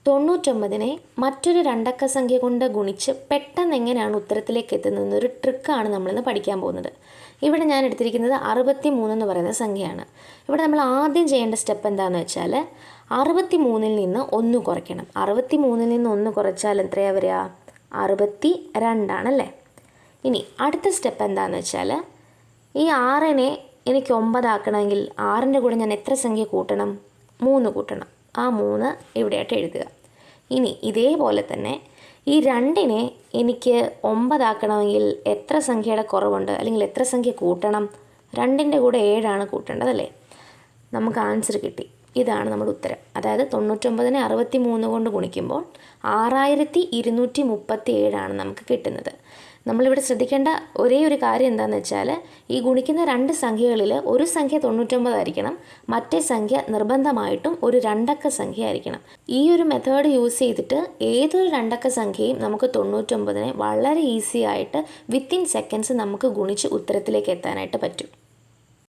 99നെ മറ്റൊരു രണ്ടക്ക സംഖ്യ കൊണ്ട് ഗുണിച്ച് പെട്ടെന്ന് എങ്ങനെയാണ് ഉത്തരത്തിലേക്ക് എത്തുന്നതെന്നൊരു ട്രിക്കാണ് നമ്മളിന്ന് പഠിക്കാൻ പോകുന്നത്. ഇവിടെ ഞാൻ എടുത്തിരിക്കുന്നത് 63 എന്ന് പറയുന്ന സംഖ്യയാണ്. ഇവിടെ നമ്മൾ ആദ്യം ചെയ്യേണ്ട സ്റ്റെപ്പ് എന്താണെന്ന് വെച്ചാൽ 63-ൽ നിന്ന് 1 കുറയ്ക്കണം. 63-ൽ നിന്ന് 1 കുറച്ചാൽ എത്രയാണ് വരിക? 62 ആണല്ലേ. ഇനി അടുത്ത സ്റ്റെപ്പ് എന്താണെന്ന് വെച്ചാൽ ഈ 6-നെ എനിക്ക് 9 ആക്കണമെങ്കിൽ 6-ൻ്റെ കൂടെ ഞാൻ എത്ര സംഖ്യ കൂട്ടണം? 3 കൂട്ടണം. ആ 3 ഇവിടെയായിട്ട് എഴുതുക. ഇനി ഇതേപോലെ തന്നെ ഈ 2-നെ എനിക്ക് 9 ആക്കണമെങ്കിൽ എത്ര സംഖ്യയുടെ കുറവുണ്ട്, അല്ലെങ്കിൽ എത്ര സംഖ്യ കൂട്ടണം? 2-ൻ്റെ കൂടെ 7 കൂട്ടേണ്ടതല്ലേ. നമുക്ക് ആൻസർ കിട്ടി. ഇതാണ് നമ്മുടെ ഉത്തരം. അതായത് 99-നെ 63 കൊണ്ട് ഗുണിക്കുമ്പോൾ 6237 നമുക്ക് കിട്ടുന്നത്. നമ്മളിവിടെ ശ്രദ്ധിക്കേണ്ട ഒരേ ഒരു കാര്യം എന്താണെന്ന് വെച്ചാൽ ഈ ഗുണിക്കുന്ന രണ്ട് സംഖ്യകളിൽ ഒരു സംഖ്യ 99 ആയിരിക്കണം, മറ്റേ സംഖ്യ നിർബന്ധമായിട്ടും ഒരു രണ്ടക്ക സംഖ്യ ആയിരിക്കണം. ഈ ഒരു മെത്തേഡ് യൂസ് ചെയ്തിട്ട് ഏതൊരു രണ്ടക്ക സംഖ്യയും നമുക്ക് 99-നെ വളരെ ഈസി ആയിട്ട് വിത്തിൻ സെക്കൻഡ്സ് നമുക്ക് ഗുണിച്ച് ഉത്തരത്തിലേക്ക് എത്താനായിട്ട് പറ്റും.